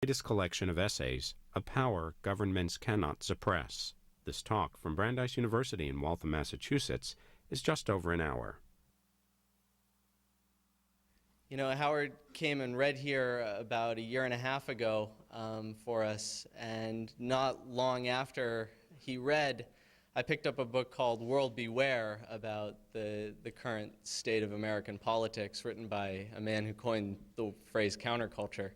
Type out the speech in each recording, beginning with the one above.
Latest collection of essays, A Power Governments Cannot Suppress. This talk from Brandeis University in Waltham, Massachusetts, is just over an hour. You know, Howard came and read here about a year and a half ago for us, and not long after he read, I picked up a book called World Beware about the current state of American politics, written by a man who coined the phrase counterculture.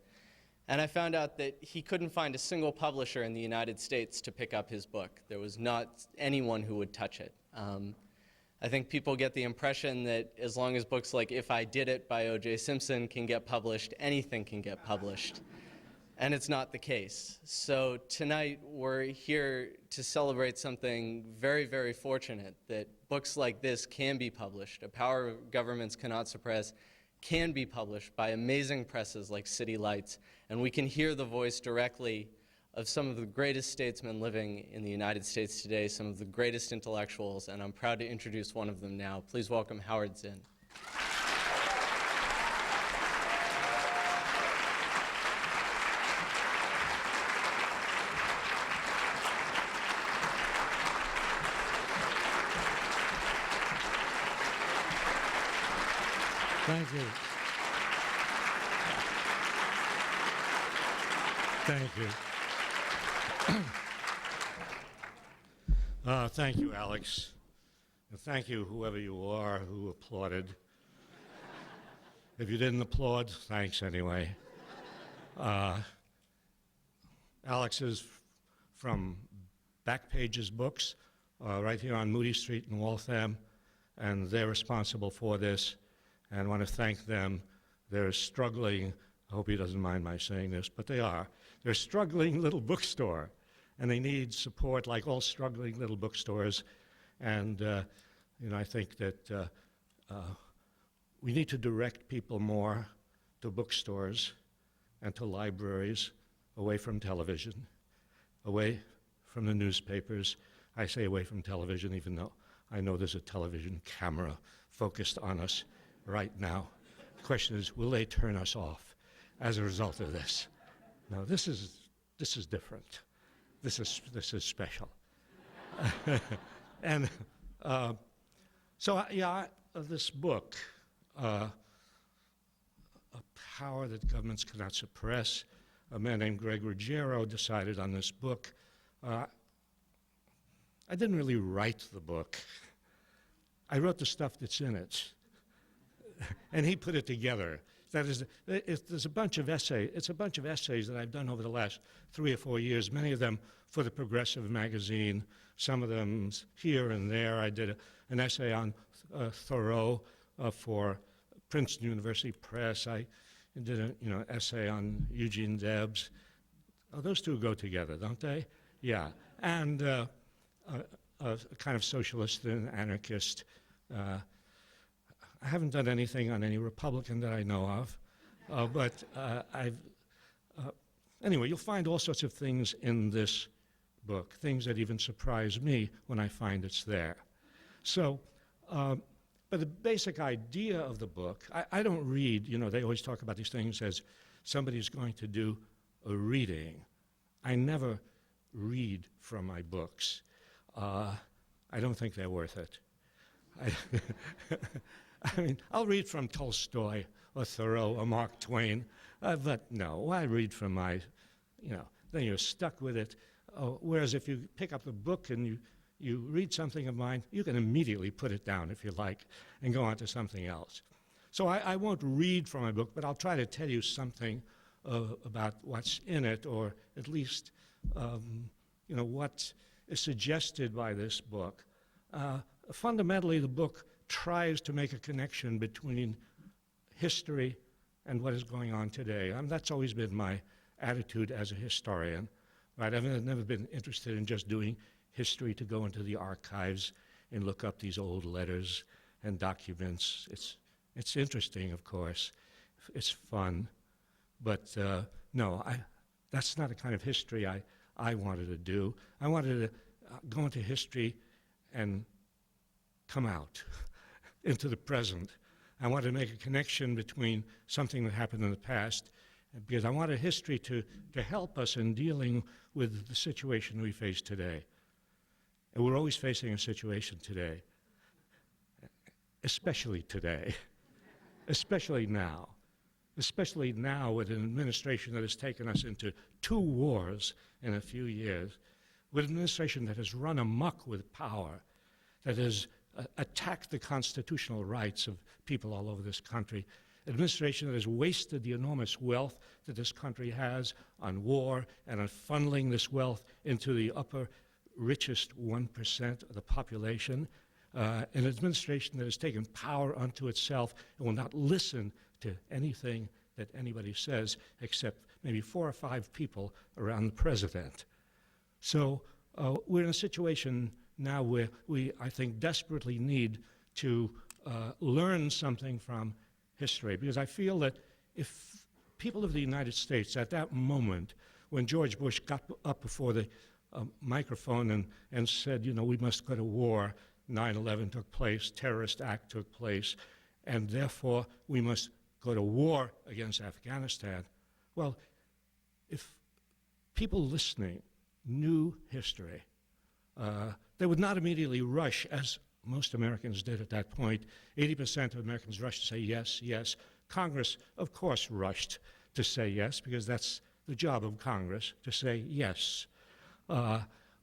And I found out that he couldn't find a single publisher in the United States to pick up his book. There was not anyone who would touch it. I think people get the impression that as long as books like If I Did It by O.J. Simpson can get published, anything can get published. And it's not the case. So tonight we're here to celebrate something very, very fortunate, that books like this can be published. A Power Governments Cannot Suppress can be published by amazing presses like City Lights, and we can hear the voice directly of some of the greatest statesmen living in the United States today, some of the greatest intellectuals, and I'm proud to introduce one of them now. Please welcome Howard Zinn. Thank you. Thank you. Thank you, Alex. And thank you, whoever you are who applauded. If you didn't applaud, thanks anyway. Alex is from Backpages Books, right here on Moody Street in Waltham, and they're responsible for this. And I want to thank them. They're struggling, I hope he doesn't mind my saying this, but they are. They're a struggling little bookstore, and they need support like all struggling little bookstores. And you know, I think that we need to direct people more to bookstores and to libraries, away from television, away from the newspapers. I say away from television, even though I know there's a television camera focused on us right now. The question is, will they turn us off as a result of this? No, this is different. This is special. And so yeah, this book, A Power That Governments Cannot Suppress, a man named Greg Ruggiero decided on this book. I didn't really write the book. I wrote the stuff that's in it. And he put it together. That is, there's a bunch of essays. It's a bunch of essays that I've done over the last 3 or 4 years, many of them for the Progressive magazine, some of them here and there. I did an essay on Thoreau for Princeton University Press. I did an essay on Eugene Debs. Oh, those two go together, don't they? Yeah. And a kind of socialist and anarchist. I haven't done anything on any Republican that I know of, but anyway, you'll find all sorts of things in this book, things that even surprise me when I find it's there. So, but the basic idea of the book, I don't read, you know, they always talk about these things as somebody's going to do a reading. I never read from my books. I don't think they're worth it. I mean, I'll read from Tolstoy or Thoreau or Mark Twain, but no, I read from my, then you're stuck with it. Whereas if you pick up the book and you read something of mine, you can immediately put it down if you like and go on to something else. So I won't read from my book, but I'll try to tell you something about what's in it, or at least, what is suggested by this book. Fundamentally, the book tries to make a connection between history and what is going on today. That's always been my attitude as a historian. Right? I've never been interested in just doing history to go into the archives and look up these old letters and documents. It's interesting, of course. It's fun. But no, that's not the kind of history I wanted to do. I wanted to go into history and come out into the present. I wanted to make a connection between something that happened in the past because I wanted history to help us in dealing with the situation we face today. And we're always facing a situation today, especially today, especially now with an administration that has taken us into 2 wars in a few years, with an administration that has run amok with power, that has attacked the constitutional rights of people all over this country, an administration that has wasted the enormous wealth that this country has on war and on funneling this wealth into the upper richest 1% of the population, an administration that has taken power unto itself and will not listen to anything that anybody says except maybe 4 or 5 people around the president. So we're in a situation now where we, I think, desperately need to learn something from history, because I feel that if people of the United States at that moment when George Bush got up before the microphone and said, you know, we must go to war, 9/11 took place, terrorist act took place, and therefore we must go to war against Afghanistan. Well, if people listening knew history, they would not immediately rush, as most Americans did at that point. 80% of Americans rushed to say yes, yes. Congress, of course, rushed to say yes, because that's the job of Congress, to say yes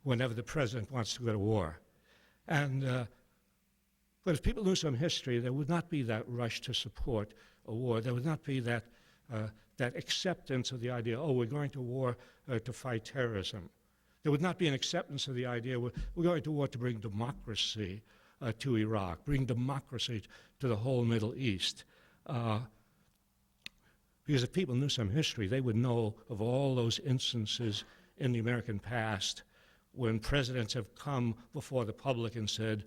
whenever the president wants to go to war. But if people knew some history, there would not be that rush to support a war. There would not be that acceptance of the idea, oh, we're going to war to fight terrorism. There would not be an acceptance of the idea, we're going to war to bring democracy to Iraq, bring democracy to the whole Middle East. Because if people knew some history, they would know of all those instances in the American past when presidents have come before the public and said,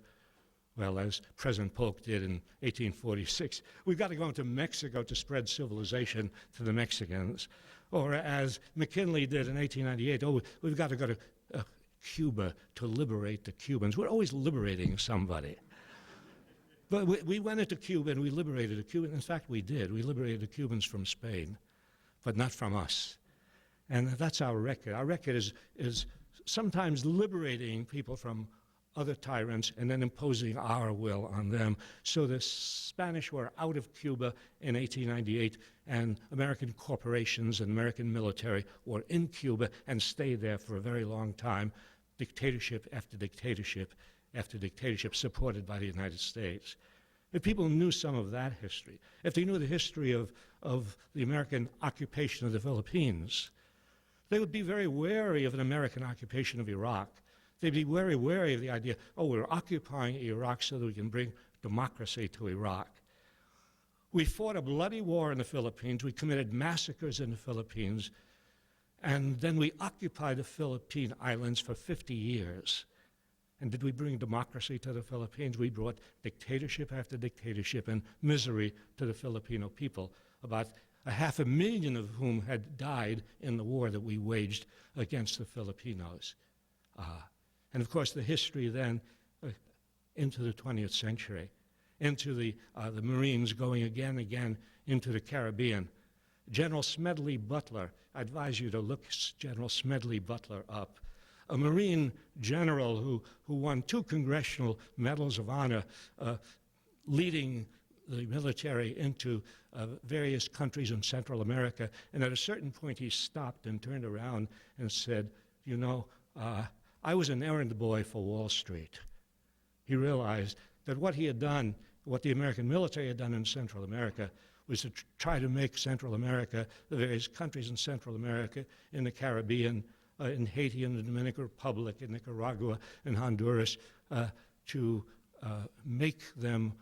well, as President Polk did in 1846, we've got to go into Mexico to spread civilization to the Mexicans. Or as McKinley did in 1898, oh, we've got to go to Cuba to liberate the Cubans. We're always liberating somebody. But we went into Cuba and we liberated the Cubans. In fact, we did. We liberated the Cubans from Spain, but not from us. And that's our record. Our record is sometimes liberating people from other tyrants and then imposing our will on them. So the Spanish were out of Cuba in 1898, and American corporations and American military were in Cuba and stayed there for a very long time, dictatorship after dictatorship after dictatorship, supported by the United States. If people knew some of that history, if they knew the history of the American occupation of the Philippines, they would be very wary of an American occupation of Iraq. They'd be very wary of the idea, oh, we're occupying Iraq so that we can bring democracy to Iraq. We fought a bloody war in the Philippines. We committed massacres in the Philippines. And then we occupied the Philippine Islands for 50 years. And did we bring democracy to the Philippines? We brought dictatorship after dictatorship and misery to the Filipino people, about 500,000 of whom had died in the war that we waged against the Filipinos. And of course, the history then into the 20th century, into the Marines going again into the Caribbean. General Smedley Butler, I advise you to look General Smedley Butler up, a Marine general who won 2 Congressional Medals of Honor, leading the military into various countries in Central America. And at a certain point, he stopped and turned around and said, you know, I was an errand boy for Wall Street. He realized that what he had done, what the American military had done in Central America, was to try to make Central America, the various countries in Central America, in the Caribbean, in Haiti, in the Dominican Republic, in Nicaragua, in Honduras, to make them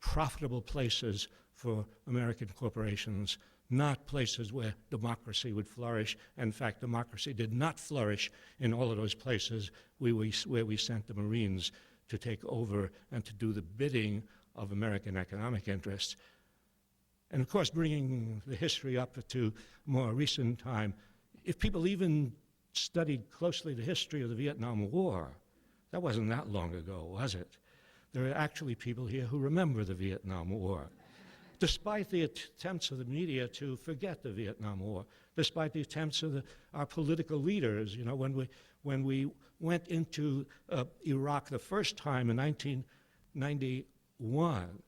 profitable places for American corporations, not places where democracy would flourish. In fact, democracy did not flourish in all of those places where we sent the Marines to take over and to do the bidding of American economic interests. And of course, bringing the history up to more recent time, if people even studied closely the history of the Vietnam War, that wasn't that long ago, was it? There are actually people here who remember the Vietnam War. despite the attempts of the media to forget the Vietnam War, despite the attempts of our political leaders. You know, when we went into Iraq the first time in 1991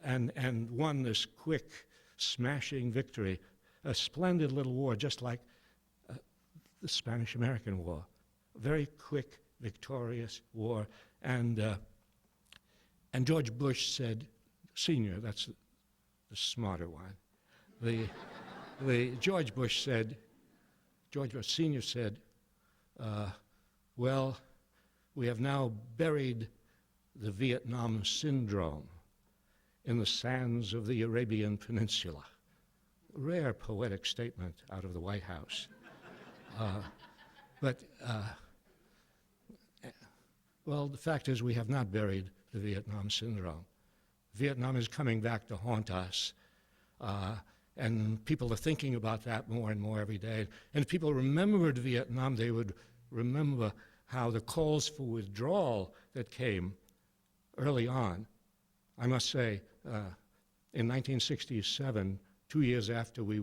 and won this quick, smashing victory, a splendid little war, just like the Spanish-American War, a very quick, victorious war, and George Bush said, Senior, that's the smarter one. George Bush Senior said, well, we have now buried the Vietnam syndrome in the sands of the Arabian Peninsula. Rare poetic statement out of the White House. Well, the fact is we have not buried the Vietnam syndrome. Vietnam is coming back to haunt us. And people are thinking about that more and more every day. And if people remembered Vietnam, they would remember how the calls for withdrawal that came early on. I must say, in 1967, 2 years after we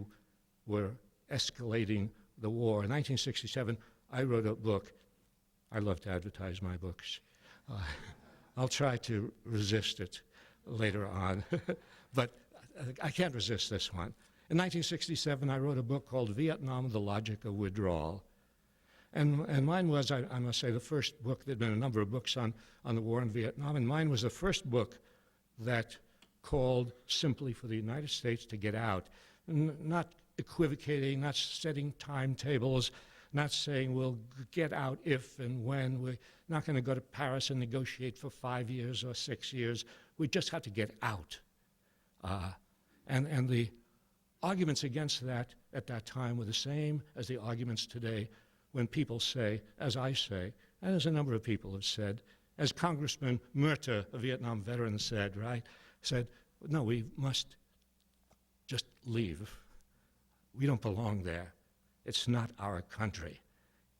were escalating the war, in 1967, I wrote a book. I love to advertise my books. I'll try to resist it later on, but I can't resist this one. In 1967, I wrote a book called Vietnam, The Logic of Withdrawal. And mine was, I must say, the first book. There had been a number of books on the war in Vietnam, and mine was the first book that called simply for the United States to get out, not equivocating, not setting timetables, not saying we'll get out if and when. We're not going to go to Paris and negotiate for 5 years or 6 years. We just have to get out. And the arguments against that at that time were the same as the arguments today when people say, as I say, and as a number of people have said, as Congressman Murta, a Vietnam veteran, said, right? Said, no, we must just leave. We don't belong there. It's not our country.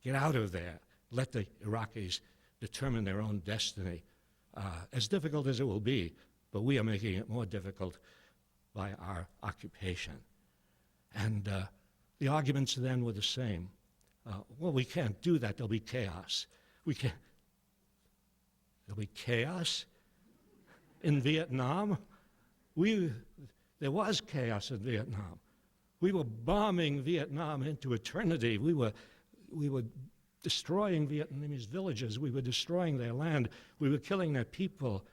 Get out of there. Let the Iraqis determine their own destiny. As difficult as it will be, but we are making it more difficult by our occupation. And the arguments then were the same. Well, we can't do that. There'll be chaos. We can't. There'll be chaos in Vietnam? There was chaos in Vietnam. We were bombing Vietnam into eternity. We were destroying Vietnamese villages. We were destroying their land. We were killing their people.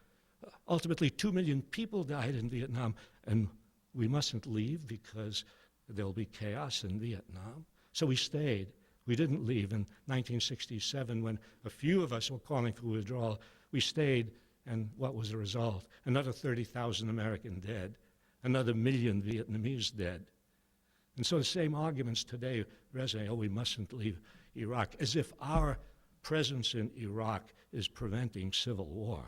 Ultimately, 2 million people died in Vietnam, and we mustn't leave because there'll be chaos in Vietnam. So we stayed. We didn't leave. In 1967, when a few of us were calling for withdrawal, we stayed, and what was the result? Another 30,000 American dead, another million Vietnamese dead. And so the same arguments today resonate. Oh, we mustn't leave Iraq, as if our presence in Iraq is preventing civil war.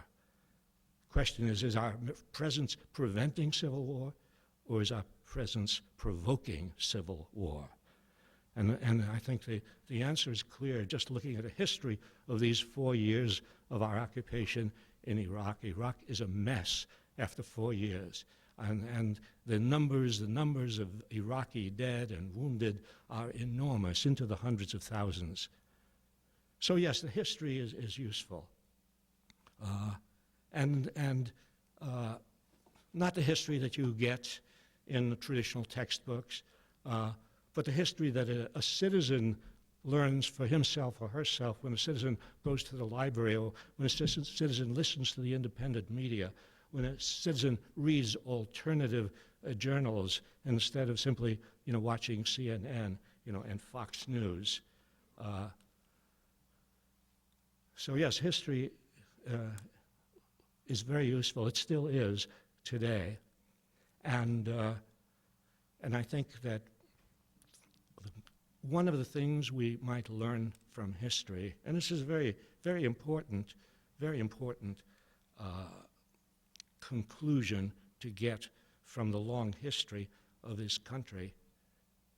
The question is our presence preventing civil war, or is our presence provoking civil war? And I think the answer is clear, just looking at the history of these 4 years of our occupation in Iraq. Iraq is a mess after 4 years. And the numbers of Iraqi dead and wounded are enormous, into the hundreds of thousands. So yes, the history is useful. Not the history that you get in the traditional textbooks, but the history that a citizen learns for himself or herself when a citizen goes to the library, or when a citizen listens to the independent media, when a citizen reads alternative journals instead of simply, watching CNN, and Fox News. So yes, history is very useful. It still is today, and I think that one of the things we might learn from history, and this is very, very important conclusion to get from the long history of this country,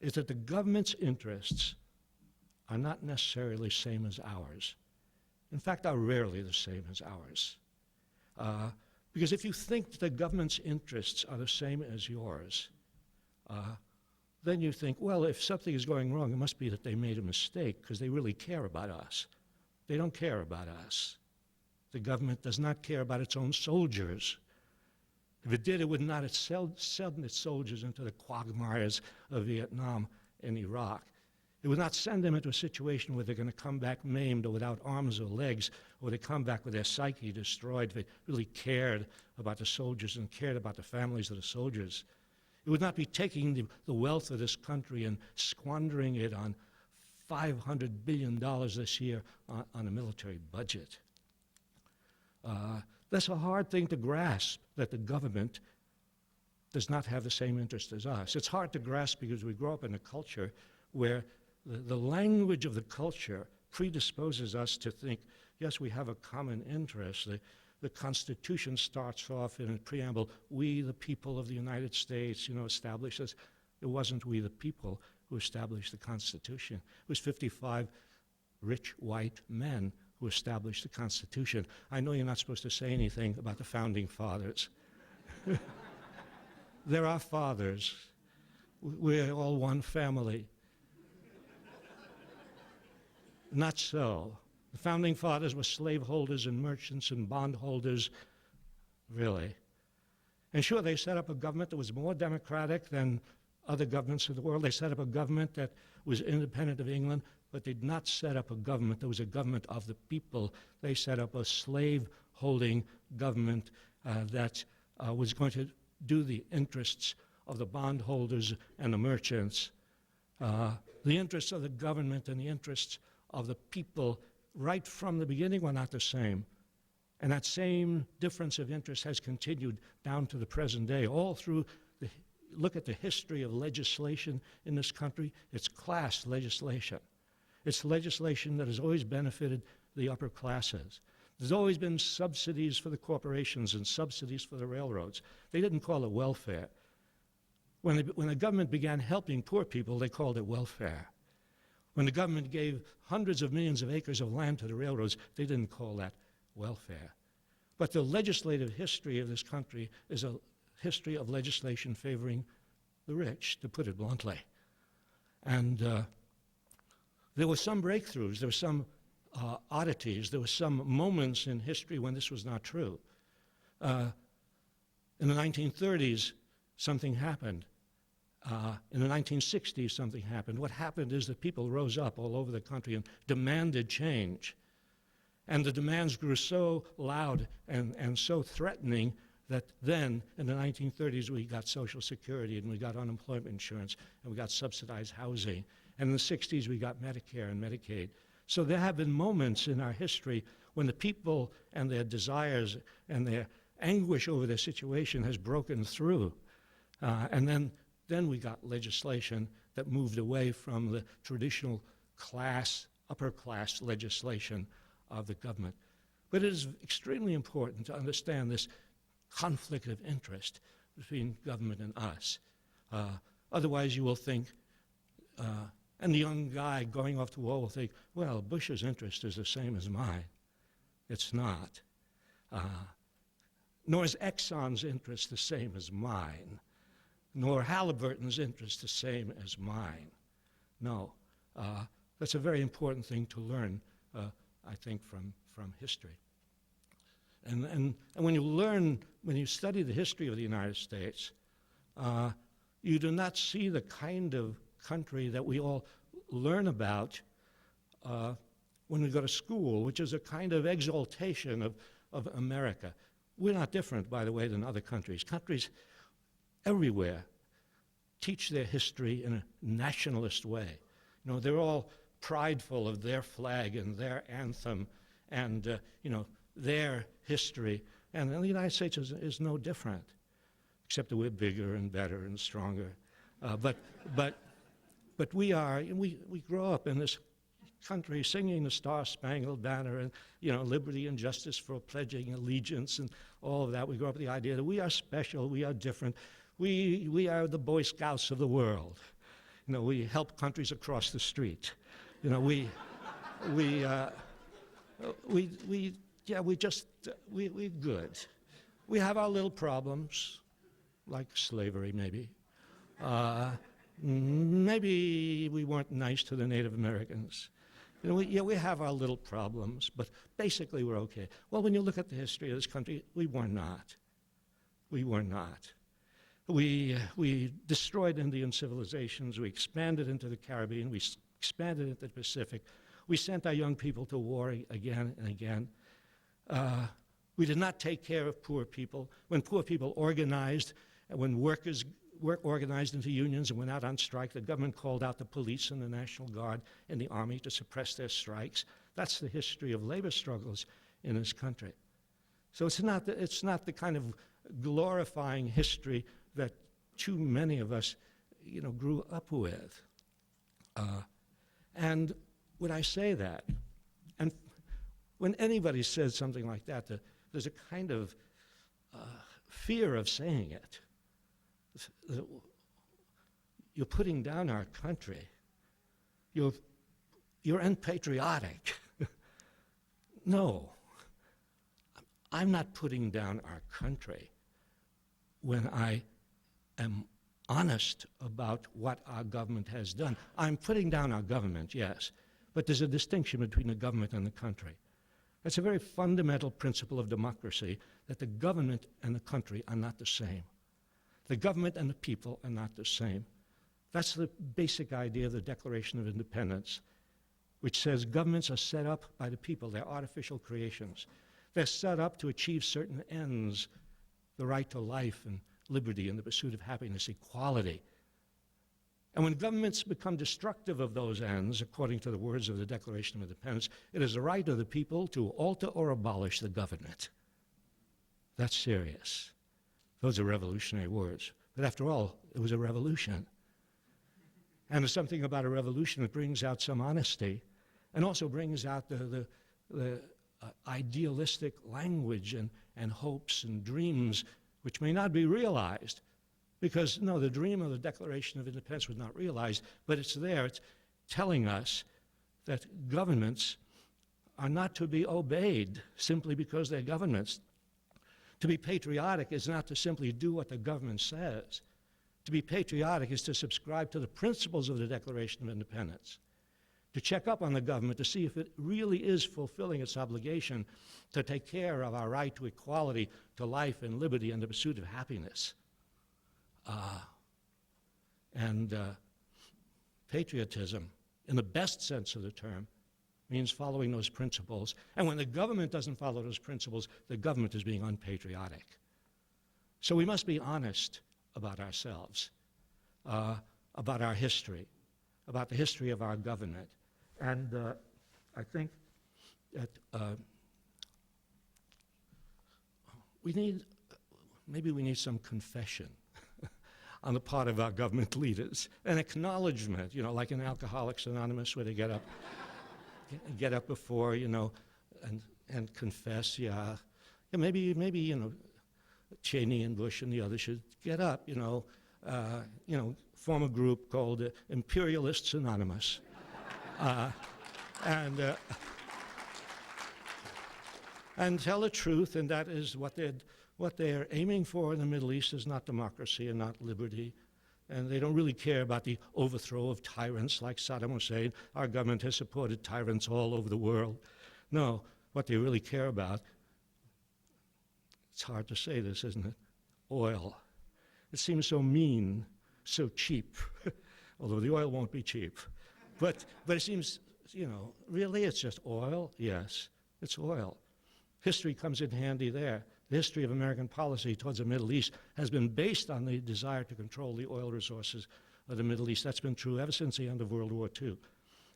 is that the government's interests are not necessarily the same as ours. In fact, are rarely the same as ours. Because if you think the government's interests are the same as yours, then you think, well, if something is going wrong, it must be that they made a mistake because they really care about us. They don't care about us. The government does not care about its own soldiers. If it did, it would not have sent its soldiers into the quagmires of Vietnam and Iraq. It would not send them into a situation where they're going to come back maimed or without arms or legs, or they come back with their psyche destroyed if they really cared about the soldiers and cared about the families of the soldiers. It would not be taking the wealth of this country and squandering it on $500 billion this year on a military budget. That's a hard thing to grasp, that the government does not have the same interest as us. It's hard to grasp because we grow up in a culture where the language of the culture predisposes us to think, yes, we have a common interest. The Constitution starts off in a preamble, we, the people of the United States, established this. It wasn't we, the people, who established the Constitution. It was 55 rich white men who established the Constitution. I know you're not supposed to say anything about the Founding Fathers. They're our fathers. We're all one family. Not so. The Founding Fathers were slaveholders and merchants and bondholders, really. And sure, they set up a government that was more democratic than other governments of the world. They set up a government that was independent of England, but they did not set up a government that was a government of the people. They set up a slave-holding government that was going to do the interests of the bondholders and the merchants. The interests of the government and the interests of the people right from the beginning were not the same. And that same difference of interest has continued down to the present day. All through look at the history of legislation in this country, it's class legislation. It's legislation that has always benefited the upper classes. There's always been subsidies for the corporations and subsidies for the railroads. They didn't call it welfare. When the government began helping poor people, they called it welfare. When the government gave hundreds of millions of acres of land to the railroads, they didn't call that welfare. But the legislative history of this country is a history of legislation favoring the rich, to put it bluntly. And there were some breakthroughs, there were some oddities, there were some moments in history when this was not true. In the 1930s, something happened. In the 1960s, something happened. What happened is that people rose up all over the country and demanded change. And the demands grew so loud and so threatening that then, in the 1930s, we got Social Security and we got unemployment insurance and we got subsidized housing. And in the 60s, we got Medicare and Medicaid. So there have been moments in our history when the people and their desires and their anguish over their situation has broken through. And then we got legislation that moved away from the traditional class, upper class legislation of the government. But it is extremely important to understand this conflict of interest between government and us. Otherwise you will think, and the young guy going off to war will think, well, Bush's interest is the same as mine. It's not. Nor is Exxon's interest the same as mine. Nor Halliburton's interest the same as mine. No. That's a very important thing to learn, I think, from history. And when you study the history of the United States, you do not see the kind of country that we all learn about when we go to school, which is a kind of exaltation of America. We're not different, by the way, than other countries. Countries everywhere teach their history in a nationalist way. You know, they're all prideful of their flag and their anthem and, their history. And the United States is no different, except that we're bigger and better and stronger. But we grow up in this country singing the Star-Spangled Banner and, liberty and justice for pledging allegiance and all of that. We grow up with the idea that we are special, we are different. We are the Boy Scouts of the world. We help countries across the street. We're good. We have our little problems, like slavery, maybe. Maybe we weren't nice to the Native Americans. You know, we have our little problems, but basically we're okay. Well, when you look at the history of this country, we were not. We were not. We destroyed Indian civilizations. We expanded into the Caribbean. We expanded into the Pacific. We sent our young people to war again and again. We did not take care of poor people. When poor people organized, when workers organized into unions and went out on strike, the government called out the police and the National Guard and the Army to suppress their strikes. That's the history of labor struggles in this country. So it's not the kind of glorifying history that too many of us, you know, grew up with. And when I say that, and when anybody says something like that, there's a kind of fear of saying it. You're putting down our country. You're unpatriotic. No, I'm not putting down our country when I am honest about what our government has done. I'm putting down our government, yes, but there's a distinction between the government and the country. It's a very fundamental principle of democracy that the government and the country are not the same. The government and the people are not the same. That's the basic idea of the Declaration of Independence, which says governments are set up by the people. They're artificial creations. They're set up to achieve certain ends, the right to life and liberty and the pursuit of happiness, equality. And when governments become destructive of those ends, according to the words of the Declaration of Independence, it is the right of the people to alter or abolish the government. That's serious. Those are revolutionary words. But after all, it was a revolution. And there's something about a revolution that brings out some honesty and also brings out the idealistic language and hopes and dreams which may not be realized. Because, no, the dream of the Declaration of Independence was not realized, but it's there. It's telling us that governments are not to be obeyed simply because they're governments. To be patriotic is not to simply do what the government says. To be patriotic is to subscribe to the principles of the Declaration of Independence, to check up on the government to see if it really is fulfilling its obligation to take care of our right to equality, to life and liberty and the pursuit of happiness. Patriotism, in the best sense of the term, means following those principles. And when the government doesn't follow those principles, the government is being unpatriotic. So we must be honest about ourselves, about our history, about the history of our government. And I think that maybe we need some confession on the part of our government leaders, an acknowledgement, you know, like in Alcoholics Anonymous, where they get up before, you know, and confess, yeah, maybe, you know, Cheney and Bush and the others should get up, you know, form a group called Imperialists Anonymous, and tell the truth, and that is what they're aiming for in the Middle East is not democracy and not liberty. And they don't really care about the overthrow of tyrants like Saddam Hussein. Our government has supported tyrants all over the world. No, what they really care about, it's hard to say this, isn't it? Oil. It seems so mean, so cheap, although the oil won't be cheap. But it seems, you know, really it's just oil? Yes, it's oil. History comes in handy there. The history of American policy towards the Middle East has been based on the desire to control the oil resources of the Middle East. That's been true ever since the end of World War II.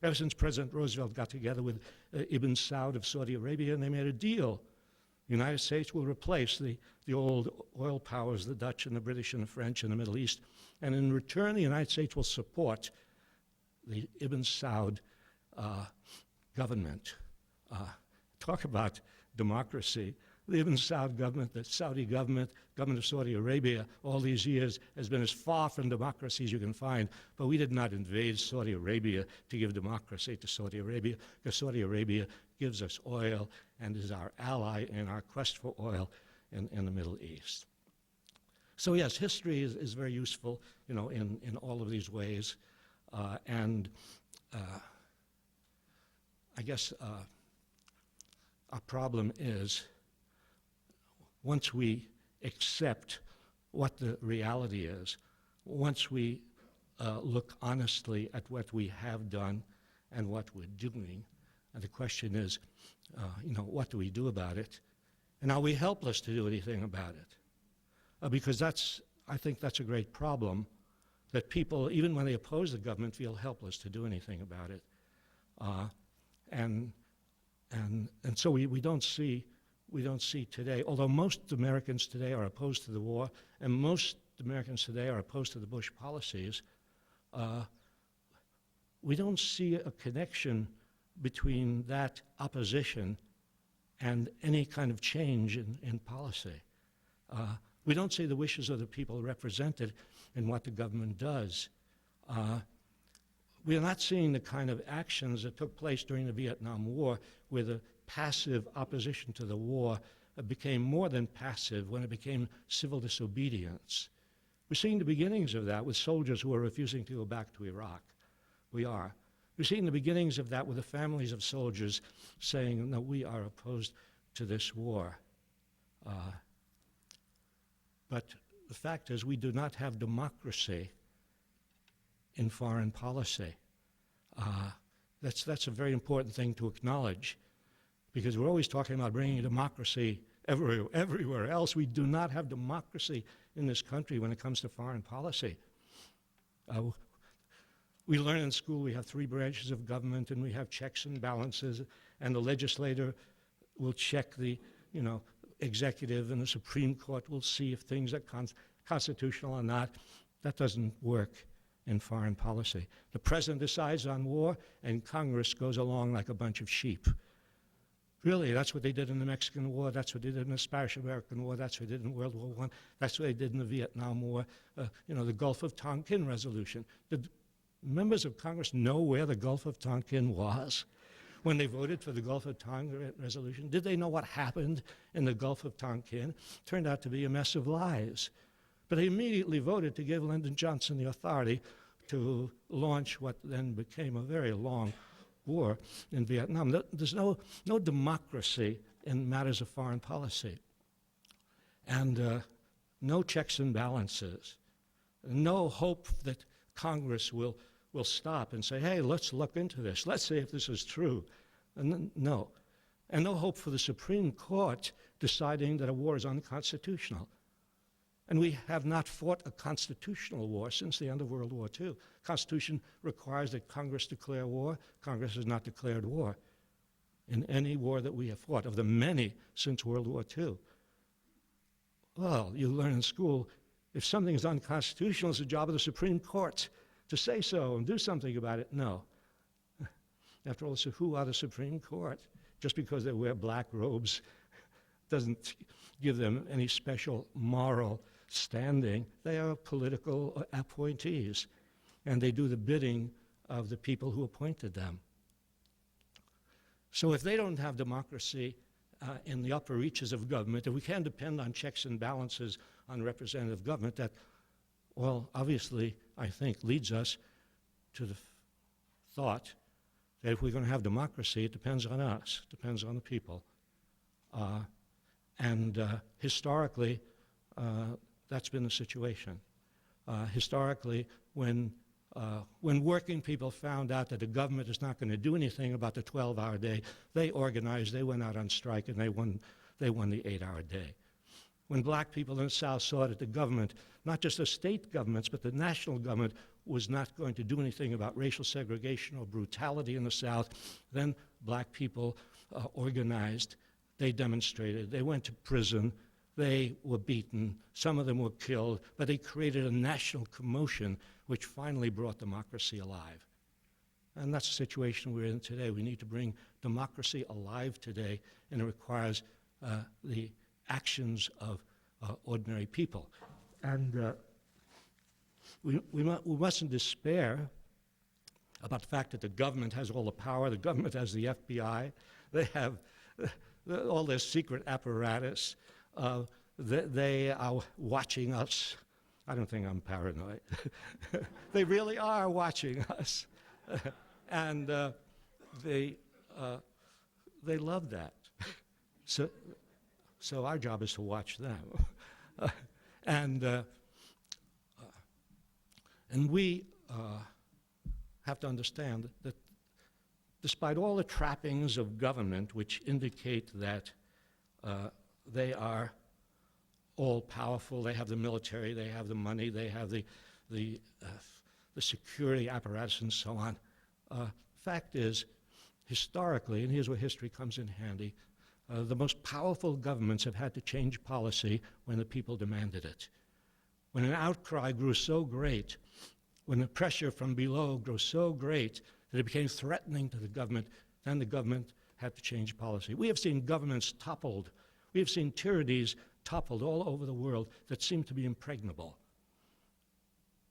Ever since President Roosevelt got together with Ibn Saud of Saudi Arabia, and they made a deal. The United States will replace the old oil powers, the Dutch and the British and the French in the Middle East. And in return, the United States will support the Ibn Saud government. Talk about democracy. The Ibn Saud government, the Saudi government, government of Saudi Arabia, all these years has been as far from democracy as you can find. But we did not invade Saudi Arabia to give democracy to Saudi Arabia, because Saudi Arabia gives us oil and is our ally in our quest for oil in the Middle East. So yes, history is very useful, in all of these ways, and I guess our problem is once we accept what the reality is, once we look honestly at what we have done and what we're doing, and the question is, what do we do about it? And are we helpless to do anything about it? Because I think that's a great problem, that people, even when they oppose the government, feel helpless to do anything about it. And so we don't see today, although most Americans today are opposed to the war, and most Americans today are opposed to the Bush policies, we don't see a connection between that opposition and any kind of change in policy. We don't see the wishes of the people represented in what the government does. We are not seeing the kind of actions that took place during the Vietnam War, where the passive opposition to the war became more than passive when it became civil disobedience. We're seeing the beginnings of that with soldiers who are refusing to go back to Iraq. We are. We're seeing the beginnings of that with the families of soldiers saying, no, we are opposed to this war. But the fact is, we do not have democracy in foreign policy. That's a very important thing to acknowledge, because we're always talking about bringing democracy everywhere else. We do not have democracy in this country when it comes to foreign policy. We learn in school we have 3 branches of government, and we have checks and balances, and the legislator will check the executive, and the Supreme Court will see if things are constitutional or not. That doesn't work in foreign policy. The president decides on war, and Congress goes along like a bunch of sheep. Really, that's what they did in the Mexican War, that's what they did in the Spanish-American War, that's what they did in World War I, that's what they did in the Vietnam War, the Gulf of Tonkin resolution. Did members of Congress know where the Gulf of Tonkin was when they voted for the Gulf of Tonkin resolution? Did they know what happened in the Gulf of Tonkin? Turned out to be a mess of lies. But they immediately voted to give Lyndon Johnson the authority to launch what then became a very long war in Vietnam. There's no democracy in matters of foreign policy. And no checks and balances. No hope that Congress will stop and say, hey, let's look into this. Let's see if this is true. And no. And no hope for the Supreme Court deciding that a war is unconstitutional. And we have not fought a constitutional war since the end of World War II. Constitution requires that Congress declare war. Congress has not declared war in any war that we have fought, of the many since World War II. Well, you learn in school, if something is unconstitutional, it's the job of the Supreme Court to say so and do something about it. No. After all, so who are the Supreme Court? Just because they wear black robes doesn't give them any special moral standing. They are political appointees, and they do the bidding of the people who appointed them. So if they don't have democracy in the upper reaches of government, if we can't depend on checks and balances on representative government, that, well, obviously, I think, leads us to the thought that if we're going to have democracy, it depends on us, it depends on the people. Historically, that's been the situation. Historically, when working people found out that the government is not going to do anything about the 12-hour day, they organized, they went out on strike, and they won the 8-hour day. When black people in the South saw that the government, not just the state governments, but the national government, was not going to do anything about racial segregation or brutality in the South, then black people organized, they demonstrated, they went to prison, they were beaten, some of them were killed, but they created a national commotion which finally brought democracy alive. And that's the situation we're in today. We need to bring democracy alive today, and it requires the actions of ordinary people. And we mustn't despair about the fact that the government has all the power. The government has the FBI. They have all their secret apparatus. They are watching us. I don't think I'm paranoid. They really are watching us. And they love that. So our job is to watch them. And we have to understand that despite all the trappings of government which indicate that they are all powerful, they have the military, they have the money, they have the security apparatus and so on, fact is, historically, and here's where history comes in handy, the most powerful governments have had to change policy when the people demanded it. When an outcry grew so great, when the pressure from below grew so great that it became threatening to the government, then the government had to change policy. We have seen governments toppled. We have seen tyrannies toppled all over the world that seem to be impregnable.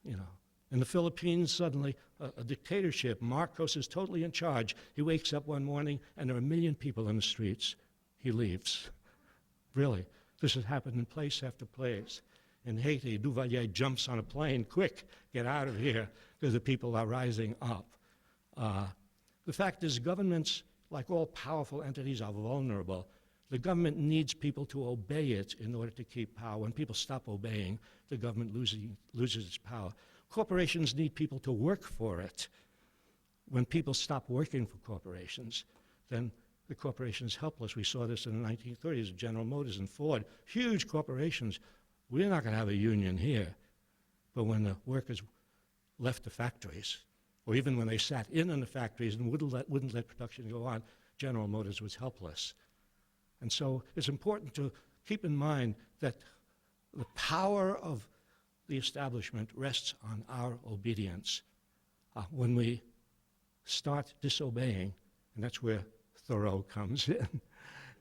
You know, in the Philippines, suddenly a dictatorship. Marcos is totally in charge. He wakes up one morning and there are 1 million people in the streets. He leaves. Really, this has happened in place after place. In Haiti, Duvalier jumps on a plane, quick, get out of here, because the people are rising up. The fact is, governments, like all powerful entities, are vulnerable. The government needs people to obey it in order to keep power. When people stop obeying, the government loses its power. Corporations need people to work for it. When people stop working for corporations, then the corporation is helpless. We saw this in the 1930s, General Motors and Ford, huge corporations. We're not going to have a union here. But when the workers left the factories, or even when they sat in the factories and wouldn't let production go on, General Motors was helpless. And so it's important to keep in mind that the power of the establishment rests on our obedience. When we start disobeying, and that's where Thoreau comes in,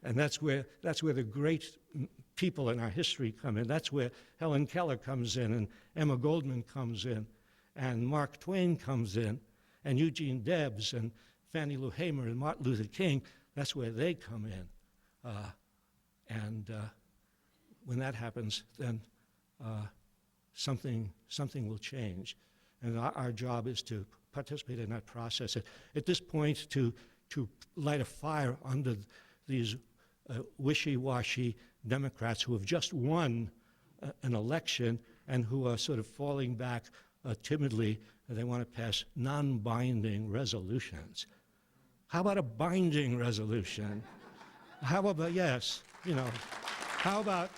and that's where the great people in our history come in. That's where Helen Keller comes in, and Emma Goldman comes in, and Mark Twain comes in, and Eugene Debs, and Fannie Lou Hamer, and Martin Luther King. That's where they come in. When that happens, then something will change. And our job is to participate in that process. At this point, to light a fire under these wishy-washy Democrats who have just won an election and who are sort of falling back timidly, and they want to pass non-binding resolutions. How about a binding resolution? How about, yes, you know, how about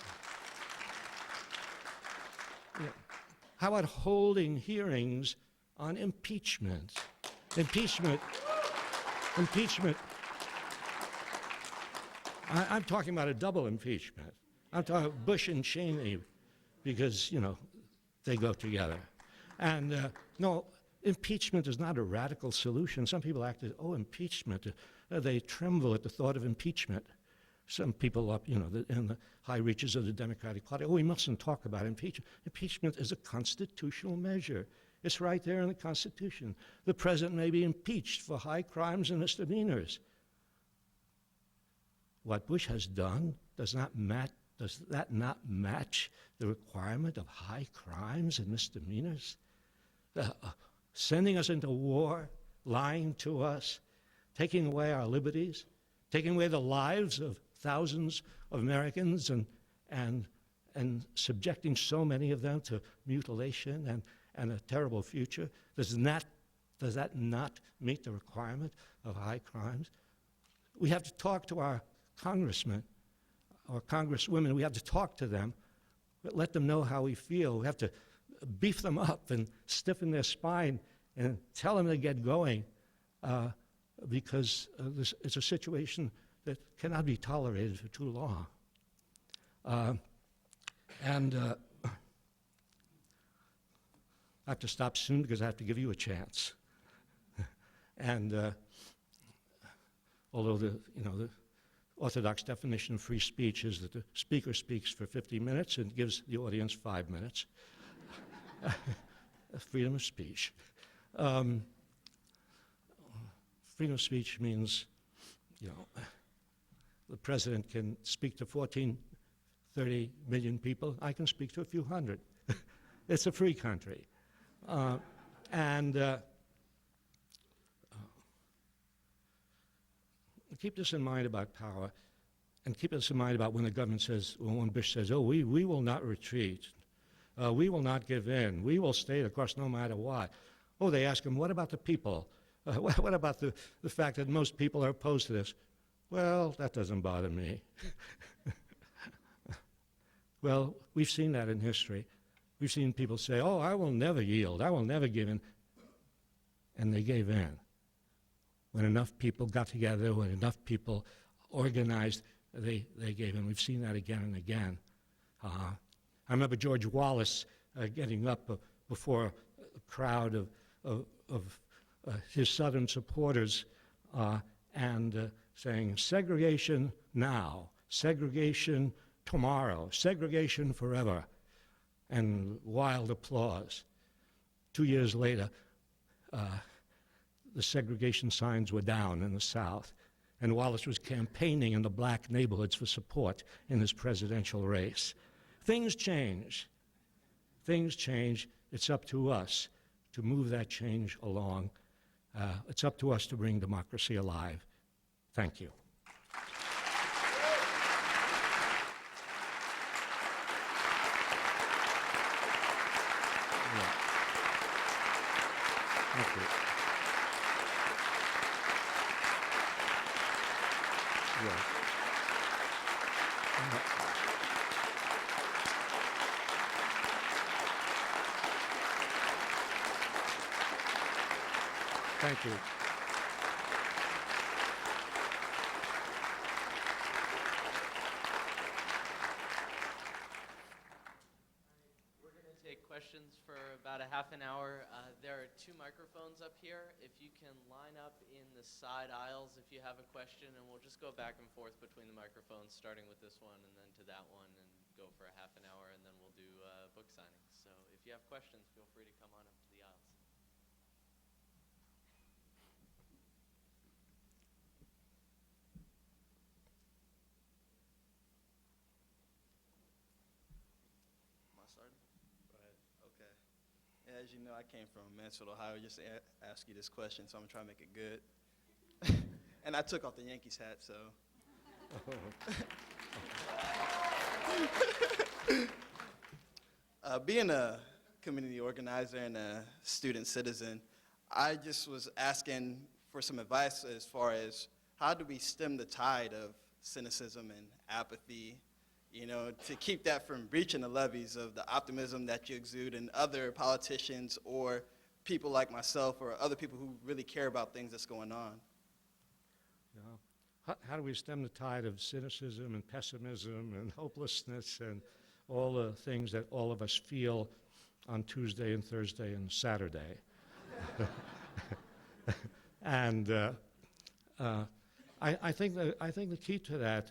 holding hearings on impeachment? Impeachment. I'm talking about a double impeachment. I'm talking Bush and Cheney because, you know, they go together. And no, impeachment is not a radical solution. Some people act as, oh, impeachment. They tremble at the thought of impeachment. Some people up, you know, in the high reaches of the Democratic Party, oh, we mustn't talk about impeachment. Impeachment is a constitutional measure. It's right there in the Constitution. The president may be impeached for high crimes and misdemeanors. What Bush has done, does that not match the requirement of high crimes and misdemeanors? Sending us into war, lying to us, taking away our liberties, taking away the lives of thousands of Americans and subjecting so many of them to mutilation and a terrible future. Does that not meet the requirement of high crimes? We have to talk to our congressmen or congresswomen. We have to talk to them, let them know how we feel. We have to beef them up and stiffen their spine and tell them to get going because it's a situation that cannot be tolerated for too long. I have to stop soon because I have to give you a chance. And although the orthodox definition of free speech is that the speaker speaks for 50 minutes and gives the audience 5 minutes. Freedom of speech. Freedom of speech means, the president can speak to 14, 30 million people. I can speak to a few hundred. It's a free country. Keep this in mind about power, and keep this in mind about when the government says, when Bush says, oh, we will not retreat. We will not give in. We will stay the course no matter what. Oh, they ask him, what about the people? What about the fact that most people are opposed to this? Well, that doesn't bother me. Well, we've seen that in history. We've seen people say, oh, I will never yield. I will never give in. And they gave in. When enough people got together, when enough people organized, they gave in. We've seen that again and again. I remember George Wallace getting up before a crowd of his Southern supporters and saying, segregation now, segregation tomorrow, segregation forever, and wild applause. 2 years later, the segregation signs were down in the South, and Wallace was campaigning in the black neighborhoods for support in his presidential race. Things change. Things change. It's up to us to move that change along. It's up to us to bring democracy alive. Thank you. Yeah. Thank you. Yeah. Thank you. We're going to take questions for about a half an hour. There are 2 microphones up here. If you can line up in the side aisles if you have a question, and we'll just go back and forth between the microphones, starting with this one and then to that one, and go for a half an hour, and then we'll do book signings. So if you have questions, feel free to come on up to the aisles. Okay. As you know, I came from Mansfield, Ohio, just to ask you this question, so I'm going to try to make it good. And I took off the Yankees hat, so. Being a community organizer and a student citizen, I just was asking for some advice as far as how do we stem the tide of cynicism and apathy, you know, to keep that from breaching the levees of the optimism that you exude in other politicians or people like myself or other people who really care about things that's going on. Yeah. How do we stem the tide of cynicism and pessimism and hopelessness and all the things that all of us feel on Tuesday and Thursday and Saturday? And I think the key to that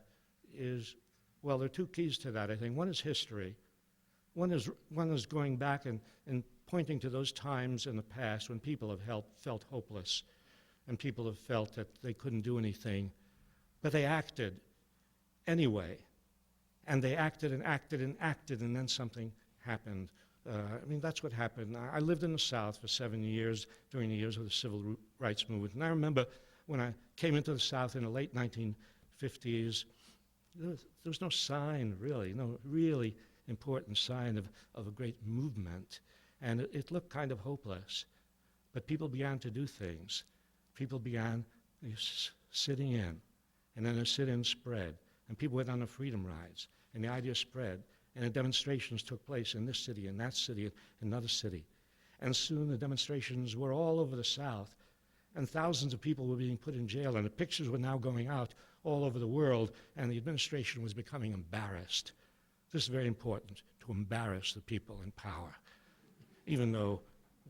is, well, there are 2 keys to that, I think. One is history. One is going back and pointing to those times in the past when people have felt hopeless and people have felt that they couldn't do anything, but they acted anyway. And they acted and acted and acted, and then something happened. I mean, that's what happened. I lived in the South for 7 years during the years of the Civil Rights Movement. And I remember when I came into the South in the late 1950s, there was no sign, really, no really important sign of a great movement. And it looked kind of hopeless. But people began to do things. People began sitting in, and then the sit-in spread. And people went on the freedom rides, and the idea spread. And the demonstrations took place in this city, in that city, in another city. And soon the demonstrations were all over the South, and thousands of people were being put in jail, and the pictures were now going out all over the world, and the administration was becoming embarrassed. This is very important, to embarrass the people in power, even though,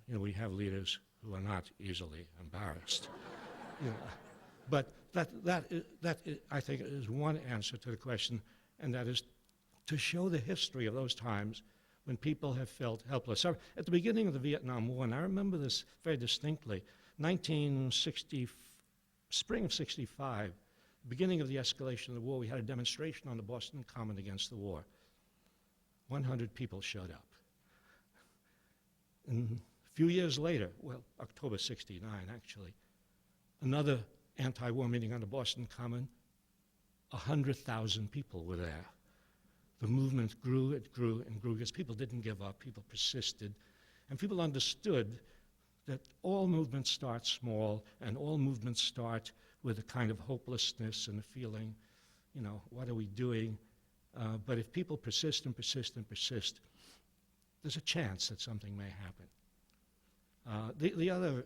you know, we have leaders who are not easily embarrassed. You know. But that I think, is one answer to the question, and that is to show the history of those times when people have felt helpless. So at the beginning of the Vietnam War, and I remember this very distinctly, spring of 65, beginning of the escalation of the war, we had a demonstration on the Boston Common against the war. 100 people showed up. And a few years later, well, October 69 actually, another anti-war meeting on the Boston Common, 100,000 people were there. The movement grew, it grew and grew because people didn't give up, people persisted, and people understood that all movements start small and all movements start with a kind of hopelessness and a feeling, you know, what are we doing? But if people persist and persist and persist, there's a chance that something may happen. The other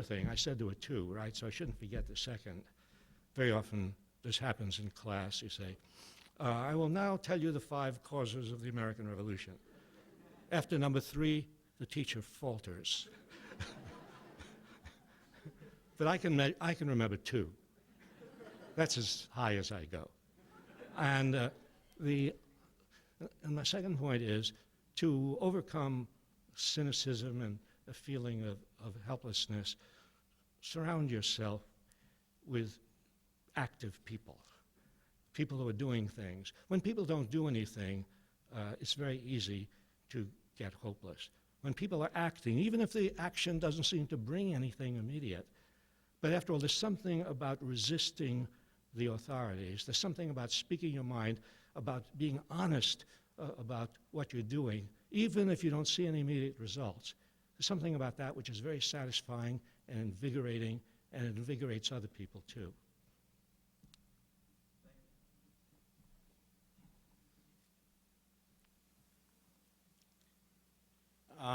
thing, I said there were two, right? So I shouldn't forget the second. Very often this happens in class. You say, I will now tell you the 5 causes of the American Revolution. After number 3, the teacher falters. But I can remember 2. That's as high as I go. And my second point is to overcome cynicism and a feeling of helplessness, surround yourself with active people, people who are doing things. When people don't do anything, it's very easy to get hopeless. When people are acting, even if the action doesn't seem to bring anything immediate, but after all, there's something about resisting the authorities. There's something about speaking your mind, about being honest about what you're doing, even if you don't see any immediate results. There's something about that which is very satisfying and invigorating, and it invigorates other people too.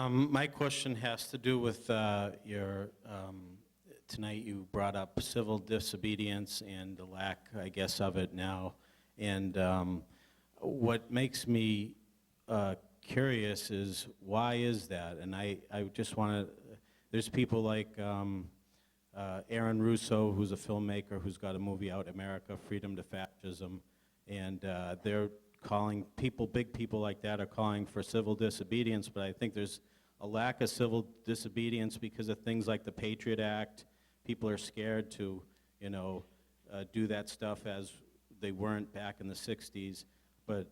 My question has to do with tonight you brought up civil disobedience and the lack, I guess, of it now. And what makes me curious is why is that? And I just want to, there's people like Aaron Russo, who's a filmmaker who's got a movie out, America, Freedom to Fascism, and they're calling big people like that are calling for civil disobedience, but I think there's a lack of civil disobedience because of things like the Patriot Act. People are scared to, do that stuff as they weren't back in the 60s. But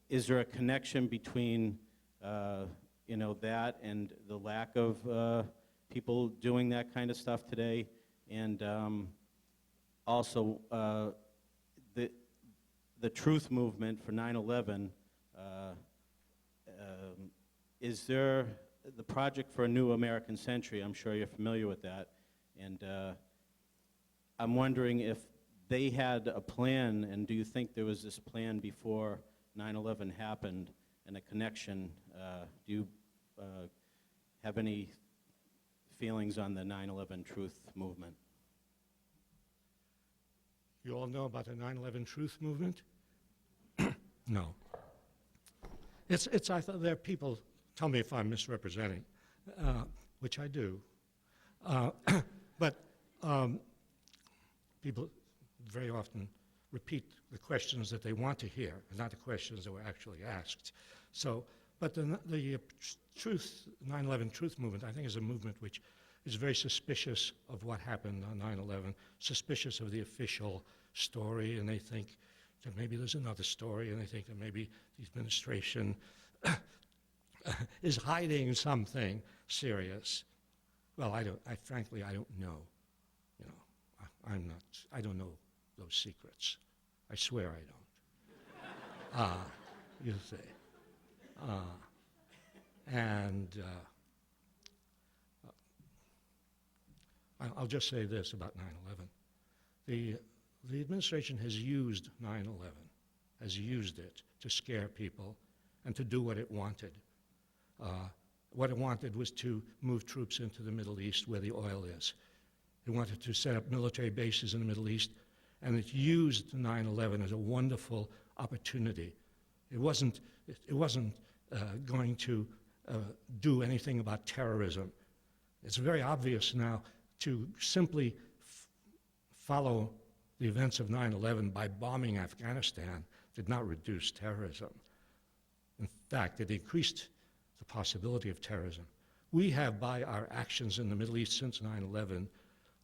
is there a connection between, that and the lack of people doing that kind of stuff today? And also, the truth movement for 9/11, is there the Project for a New American Century? I'm sure you're familiar with that. And I'm wondering if they had a plan, and do you think there was this plan before 9/11 happened and a connection? Do you have any feelings on the 9/11 truth movement? You all know about the 9/11 truth movement? No. I thought there are people, tell me if I'm misrepresenting, which I do. But people very often repeat the questions that they want to hear, and not the questions that were actually asked. So, but the 9/11 truth movement, I think, is a movement which is very suspicious of what happened on 9/11, suspicious of the official story, and they think that maybe there's another story, and they think that maybe the administration is hiding something serious. Well, frankly, I don't know. I don't know those secrets. I swear I don't. You see. I'll just say this about 9/11. The administration has used 9/11, has used it to scare people and to do what it wanted. What it wanted was to move troops into the Middle East where the oil is. It wanted to set up military bases in the Middle East, and it used 9/11 as a wonderful opportunity. It wasn't going to do anything about terrorism. It's very obvious now to simply follow the events of 9/11 by bombing Afghanistan did not reduce terrorism. In fact, it increased the possibility of terrorism. We have, by our actions in the Middle East since 9/11,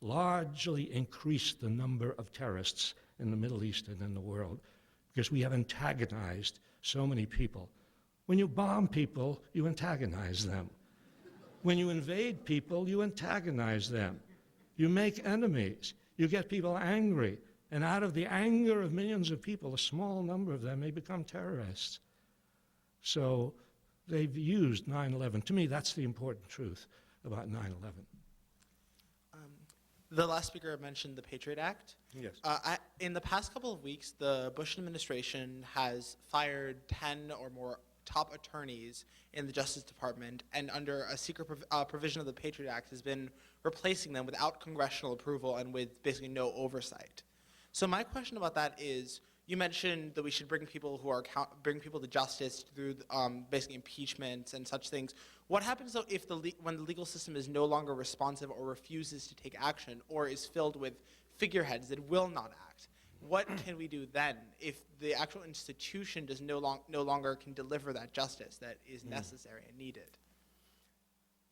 largely increased the number of terrorists in the Middle East and in the world. because we have antagonized so many people. When you bomb people, you antagonize them. When you invade people, you antagonize them. You make enemies. You get people angry. And out of the anger of millions of people, a small number of them may become terrorists. So they've used 9/11. To me, that's the important truth about 9/11. The last speaker mentioned the Patriot Act. Yes. In the past couple of weeks, the Bush administration has fired 10 or more top attorneys in the Justice Department, and under a secret provision of the Patriot Act has been replacing them without congressional approval and with basically no oversight. So my question about that is, you mentioned that we should bring people bring people to justice through basically impeachment and such things. What happens though if when the legal system is no longer responsive or refuses to take action or is filled with figureheads that will not act? What can we do then if the actual institution does no longer can deliver that justice that is necessary and needed?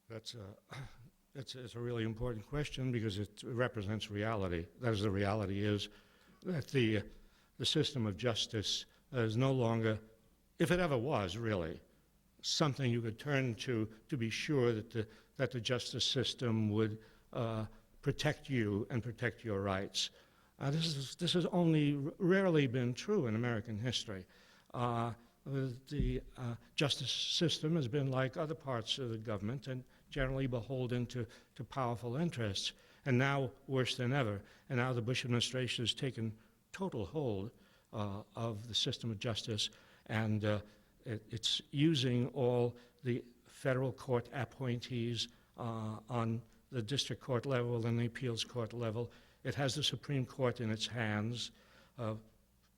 That's a really important question because it represents reality. That is, the reality is that the system of justice is no longer, if it ever was really, something you could turn to be sure that the justice system would protect you and protect your rights. This has only rarely been true in American history. The justice system has been like other parts of the government and generally beholden to powerful interests. And now, worse than ever, and now the Bush administration has taken total hold of the system of justice, and it's using all the federal court appointees on the district court level and the appeals court level. It has the Supreme Court in its hands,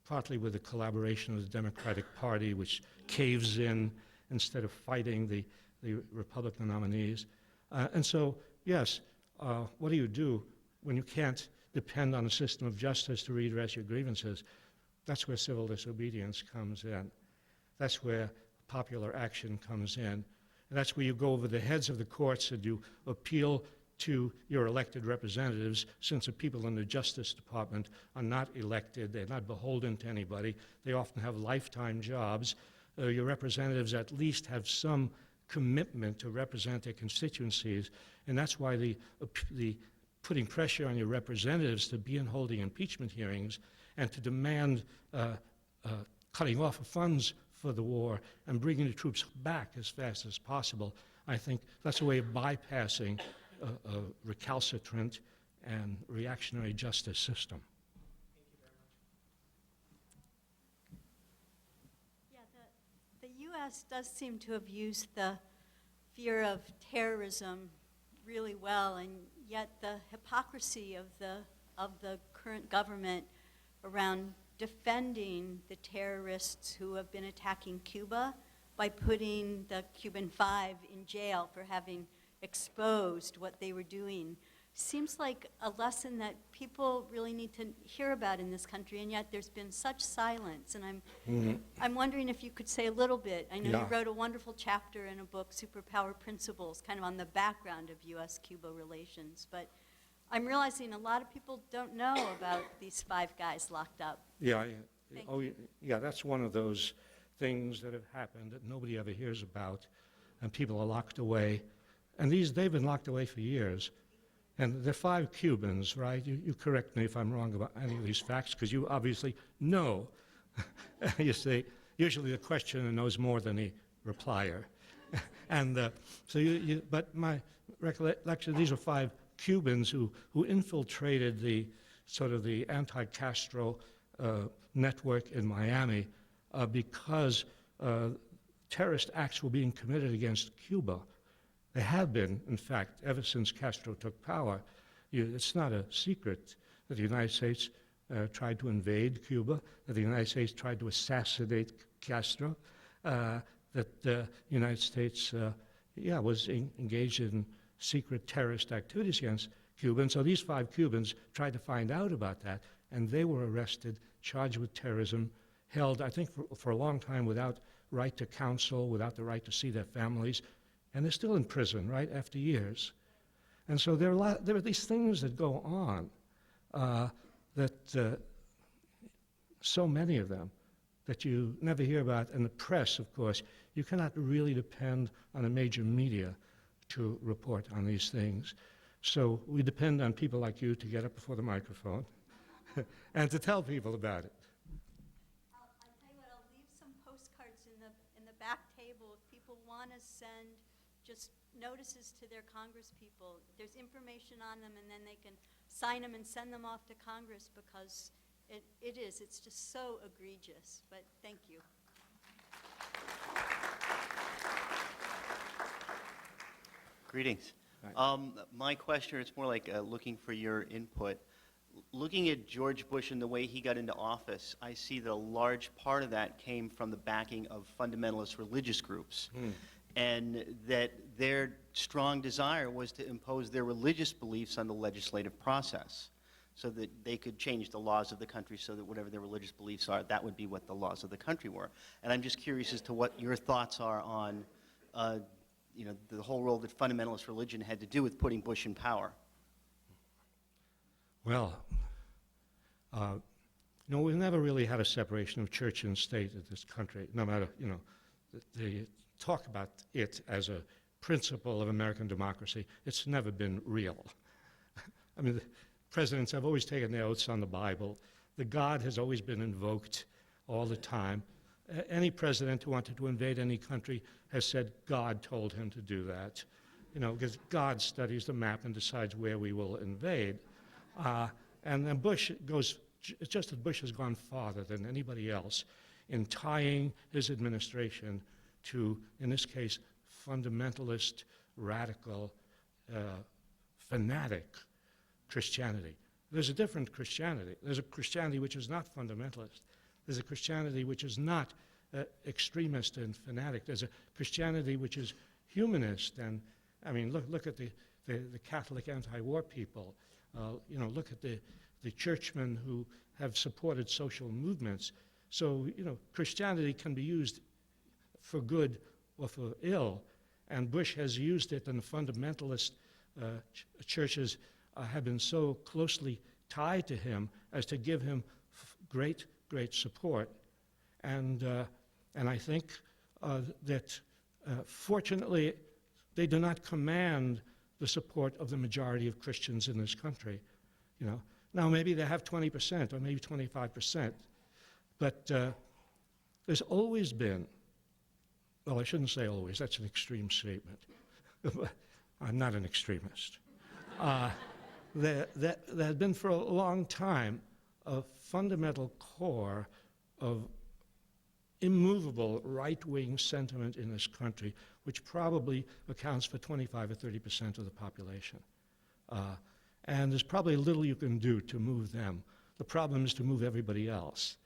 partly with the collaboration of the Democratic Party, which caves in instead of fighting the Republican nominees. And so, yes, what do you do when you can't depend on a system of justice to redress your grievances? That's where civil disobedience comes in. That's where popular action comes in. And that's where you go over the heads of the courts and you appeal to your elected representatives, since the people in the Justice Department are not elected, they're not beholden to anybody, they often have lifetime jobs. Your representatives at least have some commitment to represent their constituencies, and that's why the putting pressure on your representatives to be in holding impeachment hearings and to demand cutting off of funds for the war and bringing the troops back as fast as possible. I think that's a way of bypassing a recalcitrant and reactionary justice system. Thank you very much. Yeah, the U.S. does seem to have used the fear of terrorism really well, and yet the hypocrisy of the current government around defending the terrorists who have been attacking Cuba by putting the Cuban Five in jail for having exposed what they were doing seems like a lesson that people really need to hear about in this country, and yet there's been such silence. And I'm wondering if you could say a little bit. I know you wrote a wonderful chapter in a book, Superpower Principles, kind of on the background of U.S.-Cuba relations, but I'm realizing a lot of people don't know about these five guys locked up. Yeah, that's one of those things that have happened that nobody ever hears about, and people are locked away. And they've been locked away for years. And they're five Cubans, right? You correct me if I'm wrong about any of these facts, because you obviously know. You see, usually the questioner knows more than the replier. And but my recollection, these are five Cubans who infiltrated the sort of the anti-Castro network in Miami because terrorist acts were being committed against Cuba. They have been, in fact, ever since Castro took power. It's not a secret that the United States tried to invade Cuba, that the United States tried to assassinate Castro, that the United States was engaged in secret terrorist activities against Cuba. And so these five Cubans tried to find out about that, and they were arrested, charged with terrorism, held, I think, for a long time without right to counsel, without the right to see their families. And they're still in prison, right, after years. And so there are these things that go on that so many of them that you never hear about, and the press, of course. You cannot really depend on a major media to report on these things. So we depend on people like you to get up before the microphone and to tell people about it. I'll tell you what, I'll leave some postcards in the back table if people want to send just notices to their Congress people. There's information on them, and then they can sign them and send them off to Congress, because it's just so egregious. But thank you. Greetings. My question, it's more like looking for your input. Looking at George Bush and the way he got into office, I see that a large part of that came from the backing of fundamentalist religious groups, and that their strong desire was to impose their religious beliefs on the legislative process so that they could change the laws of the country so that whatever their religious beliefs are, that would be what the laws of the country were. And I'm just curious as to what your thoughts are on the whole role that fundamentalist religion had to do with putting Bush in power. Well, we've never really had a separation of church and state in this country, no matter, they talk about it as a principle of American democracy. It's never been real. I mean, the presidents have always taken their oaths on the Bible. The God has always been invoked all the time. Any president who wanted to invade any country has said God told him to do that, because God studies the map and decides where we will invade. And then Bush goes, it's just that Bush has gone farther than anybody else in tying his administration to, in this case, fundamentalist, radical, fanatic Christianity. There's a different Christianity. There's a Christianity which is not fundamentalist. There's a Christianity which is not extremist and fanatic. There's a Christianity which is humanist. And, I mean, look at the Catholic anti-war people. Look at the churchmen who have supported social movements. So, Christianity can be used for good or for ill. And Bush has used it, and the fundamentalist churches have been so closely tied to him as to give him great support. And I think that fortunately they do not command the support of the majority of Christians in this country. Now maybe they have 20% or maybe 25%, but there's always been, well, I shouldn't say always, that's an extreme statement. I'm not an extremist. There has been for a long time a fundamental core of immovable right-wing sentiment in this country, which probably accounts for 25 or 30% of the population. And there's probably little you can do to move them. The problem is to move everybody else.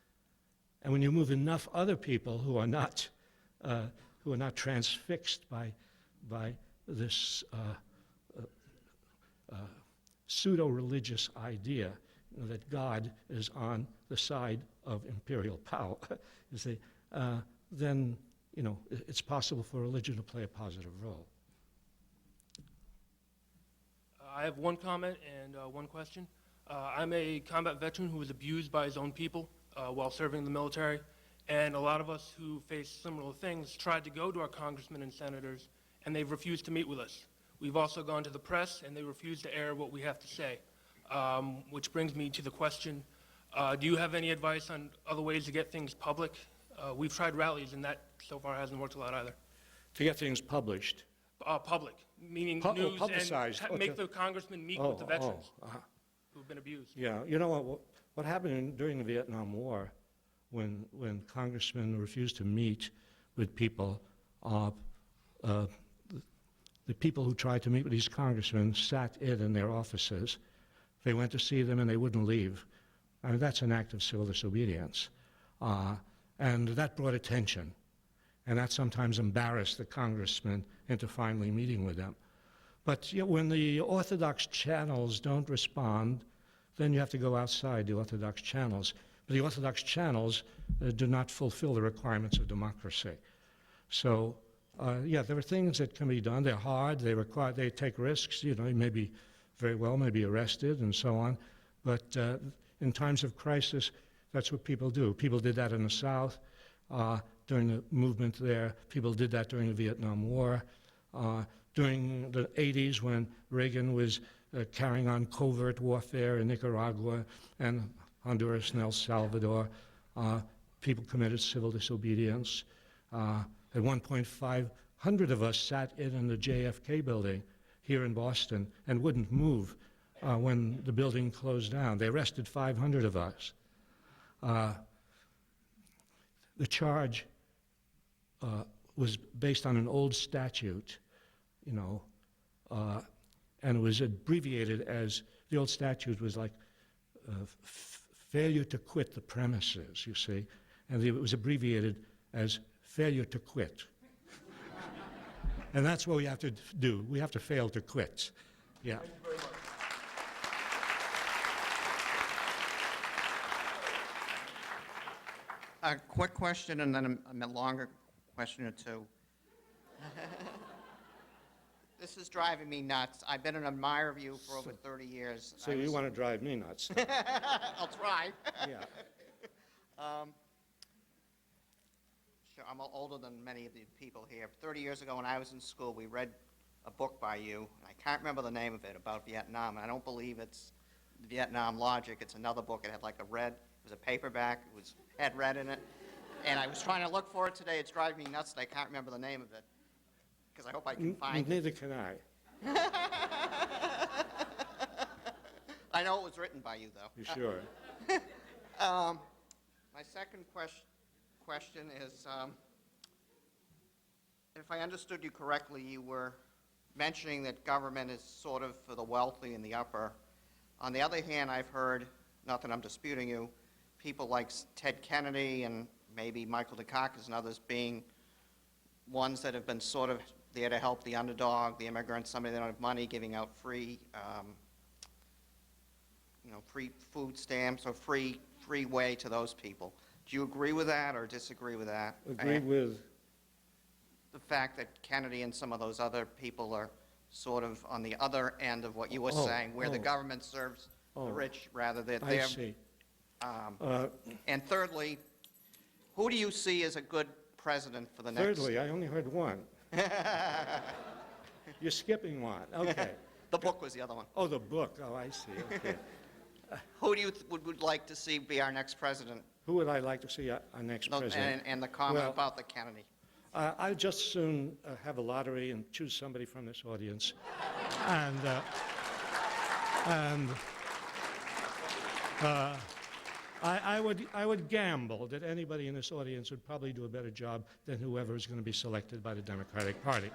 And when you move enough other people who are not transfixed by this pseudo-religious idea that God is on the side of imperial power, you see, then it's possible for religion to play a positive role. I have one comment and one question. I'm a combat veteran who was abused by his own people while serving in the military, and a lot of us who face similar things tried to go to our congressmen and senators, and they've refused to meet with us. We've also gone to the press, and they refuse to air what we have to say, which brings me to the question, do you have any advice on other ways to get things public? We've tried rallies, and that so far hasn't worked a lot either. To get things published? Public, meaning news, publicized. and make the congressmen meet with the veterans who've been abused. Yeah, what happened during the Vietnam War, when congressmen refused to meet with people, the people who tried to meet with these congressmen sat in their offices. They went to see them and they wouldn't leave. I mean, that's an act of civil disobedience. And that brought attention. And that sometimes embarrassed the congressman into finally meeting with them. But when the orthodox channels don't respond, then you have to go outside the orthodox channels. But the orthodox channels do not fulfill the requirements of democracy. So, there are things that can be done. They're hard. They take risks. You may be very well, may be arrested and so on. But in times of crisis, That's what people do. People did that in the South during the movement there. People did that during the Vietnam War. During the 80s when Reagan was carrying on covert warfare in Nicaragua and Honduras and El Salvador, people committed civil disobedience. At one point, 500 of us sat in the JFK building here in Boston and wouldn't move when the building closed down. They arrested 500 of us. The charge was based on an old statute, you know, and it was abbreviated as, the old statute was like failure to quit the premises, you see, and it was abbreviated as failure to quit. And that's what we have to do. We have to fail to quit. Yeah. Thank you very much. A quick question and then a longer question or two. This is driving me nuts. I've been an admirer of you for over 30 years. So you want to drive me nuts? I'll try. Yeah. Sure, I'm older than many of the people here. 30 years ago when I was in school, we read a book by you. I can't remember the name of it, about Vietnam, and I don't believe it's Vietnam Logic. It's another book. It had like a red, it was a paperback, had red in it. And I was trying to look for it today. It's driving me nuts that I can't remember the name of it. Because I hope I can find it. Neither can I. I know it was written by you, though. You sure? My second question is, if I understood you correctly, you were mentioning that government is sort of for the wealthy and the upper. On the other hand, I've heard, not that I'm disputing you, people like Ted Kennedy and maybe Michael Dukakis and others being ones that have been sort of there to help the underdog, the immigrant, somebody that don't have money, giving out free, free food stamps or free way to those people. Do you agree with that or disagree with that? Agree with? The fact that Kennedy and some of those other people are sort of on the other end of what you were saying, where the government serves the rich rather than I see. And thirdly, who do you see as a good president for the next? Thirdly, I only heard one. You're skipping one. Okay. The book was the other one. Oh, the book. Oh, I see. Okay. Who do you would like to see be our next president? Who would I like to see our next president? And the comment Well, about the Kennedy. I'd just soon have a lottery and choose somebody from this audience. And I would gamble that anybody in this audience would probably do a better job than whoever is going to be selected by the Democratic Party.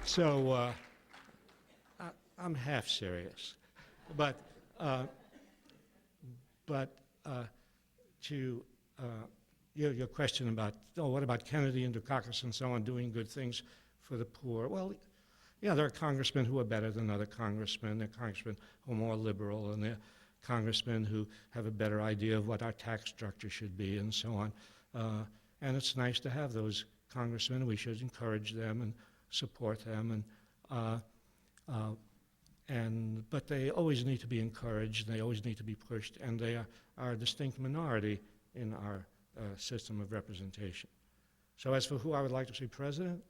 So I'm half serious. But to your question about, what about Kennedy and Dukakis and so on doing good things for the poor? Well, yeah, there are congressmen who are better than other congressmen. There are congressmen who are more liberal, and there are congressmen who have a better idea of what our tax structure should be and so on. And it's nice to have those congressmen. We should encourage them and support them. But they always need to be encouraged, and they always need to be pushed, and they are a distinct minority in our system of representation. So as for who I would like to see president,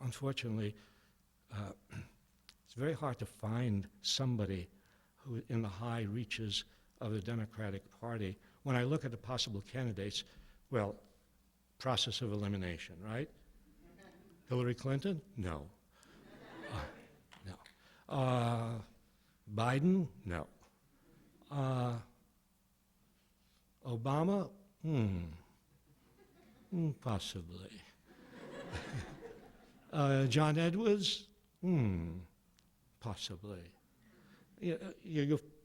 unfortunately, it's very hard to find somebody who in the high reaches of the Democratic Party. When I look at the possible candidates, well, process of elimination, right? Hillary Clinton? No. No. Biden? No. Obama? Possibly. John Edwards? Possibly.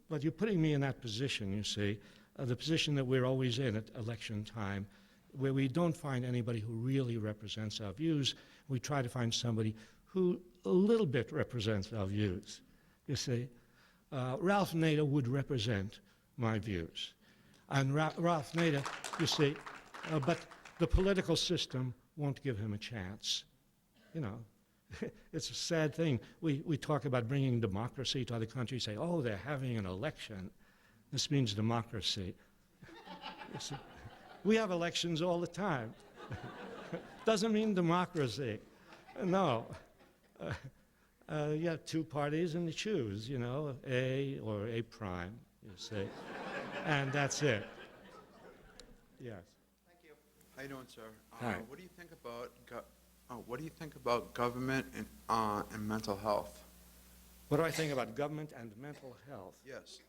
But you're putting me in that position, you see, the position that we're always in at election time, where we don't find anybody who really represents our views. We try to find somebody who a little bit represents our views, you see. Ralph Nader would represent my views. And Ralph Nader, you see, but the political system won't give him a chance. You know, it's a sad thing. We talk about bringing democracy to other countries, say, oh, they're having an election. This means democracy. You see, we have elections all the time. Doesn't mean democracy. No. You have two parties and you choose, you know, A or A prime, you see. And that's it. Yes. Thank you. How you doing, sir? Hi. What do you think about government and mental health? What do I think about government and mental health? Yes.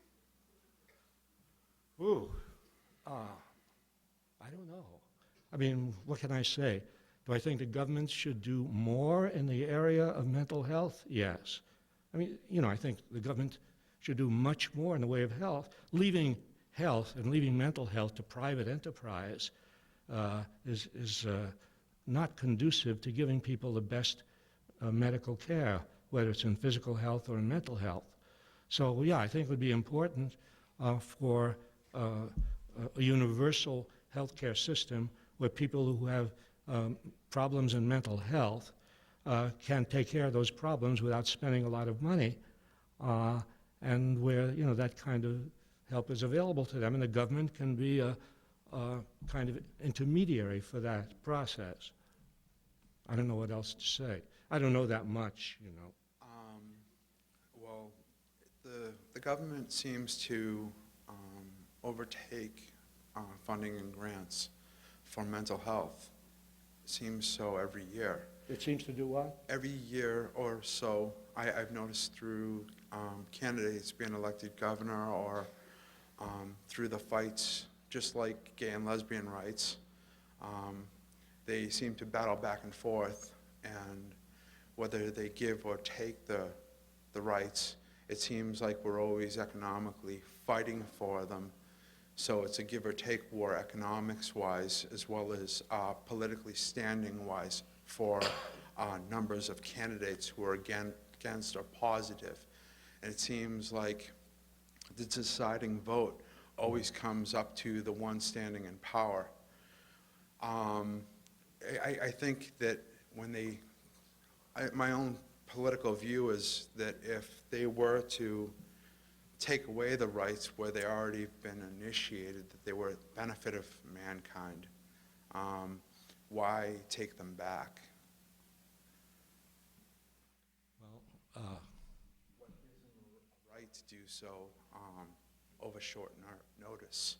Ooh, I don't know. I mean, what can I say? Do I think the government should do more in the area of mental health? Yes. I mean, you know, I think the government should do much more in the way of health. Leaving health and leaving mental health to private enterprise is not conducive to giving people the best medical care, whether it's in physical health or in mental health. So, yeah, I think it would be important for a universal healthcare system where people who have problems in mental health can take care of those problems without spending a lot of money, and where, you know, that kind of help is available to them, and the government can be a kind of intermediary for that process. I don't know what else to say. I don't know that much, you know. Well, the government seems to overtake funding and grants for mental health. It seems so every year. It seems to do what? Every year or so, I've noticed through candidates being elected governor or through the fights, just like gay and lesbian rights, they seem to battle back and forth, and whether they give or take the rights, it seems like we're always economically fighting for them. So it's a give or take war economics-wise as well as politically standing-wise for numbers of candidates who are against or positive. And it seems like the deciding vote always comes up to the one standing in power. I think that when my own political view is that if they were to take away the rights where they already been initiated, that they were the benefit of mankind, why take them back? Well, What gives them a right to do so over short notice?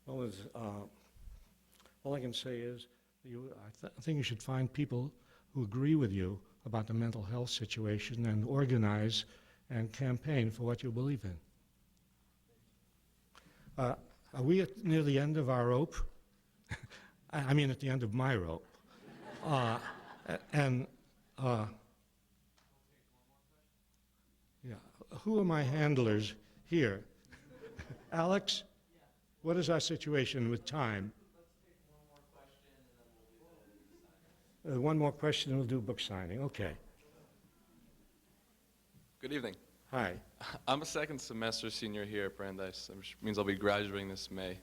well, all I can say is I think you should find people who agree with you about the mental health situation and organize and campaign for what you believe in. Are we near the end of our rope? I mean, at the end of my rope. Yeah, who are my handlers here? Alex, what is our situation with time? One more question and we'll do book signing. Okay. Good evening. Hi. I'm a second semester senior here at Brandeis, which means I'll be graduating this May.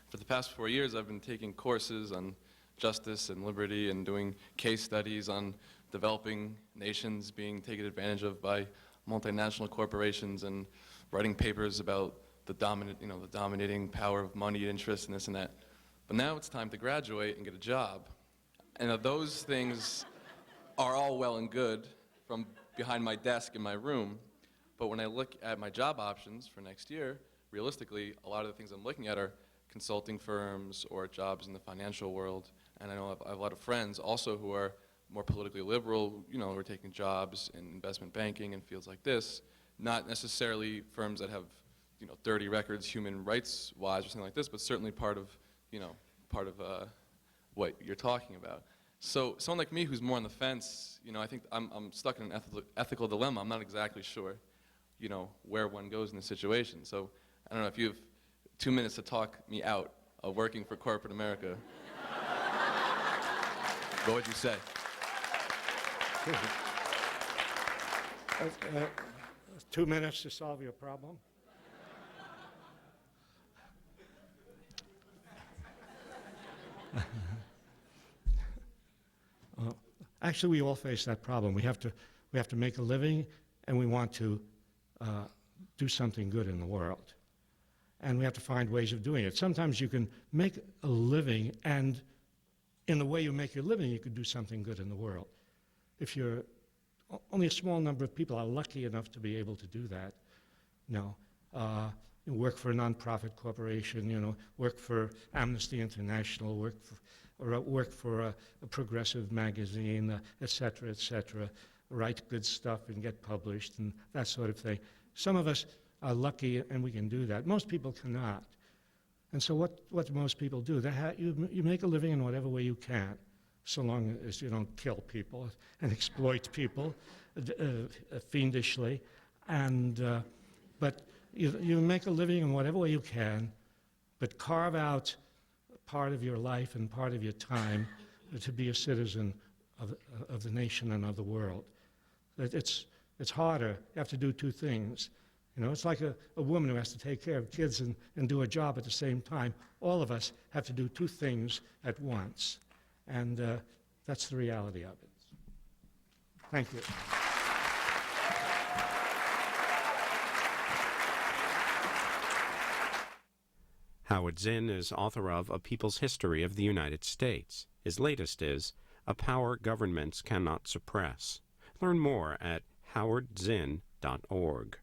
For the past 4 years, I've been taking courses on justice and liberty and doing case studies on developing nations being taken advantage of by multinational corporations and writing papers about the dominating power of money, interest, and this and that. But now it's time to graduate and get a job. And those things are all well and good from behind my desk in my room, but when I look at my job options for next year, realistically, a lot of the things I'm looking at are consulting firms or jobs in the financial world. And I know I have a lot of friends also who are more politically liberal, who are taking jobs in investment banking and fields like this, not necessarily firms that have 30 records human rights wise or something like this, but certainly part of what you're talking about. So someone like me who's more on the fence, I think I'm stuck in an ethical dilemma. I'm not exactly sure, where one goes in this situation. So I don't know if you have 2 minutes to talk me out of working for corporate America. What would you say? 2 minutes to solve your problem? Actually, we all face that problem. We have to make a living, and we want to do something good in the world. and we have to find ways of doing it. Sometimes you can make a living, and in the way you make your living, you could do something good in the world. If you're only a small number of people are lucky enough to be able to do that. You work for a nonprofit corporation, work for Amnesty International, work for a progressive magazine, et cetera, write good stuff and get published and that sort of thing. Some of us are lucky and we can do that. Most people cannot. And so what do most people do? You make a living in whatever way you can, so long as you don't kill people and exploit people fiendishly. But you make a living in whatever way you can, but carve out part of your life and part of your time to be a citizen of the nation and of the world. It's harder. You have to do two things. It's like a woman who has to take care of kids and do a job at the same time. All of us have to do two things at once. And that's the reality of it. Thank you. Howard Zinn is author of A People's History of the United States. His latest is A Power Governments Cannot Suppress. Learn more at howardZinn.org.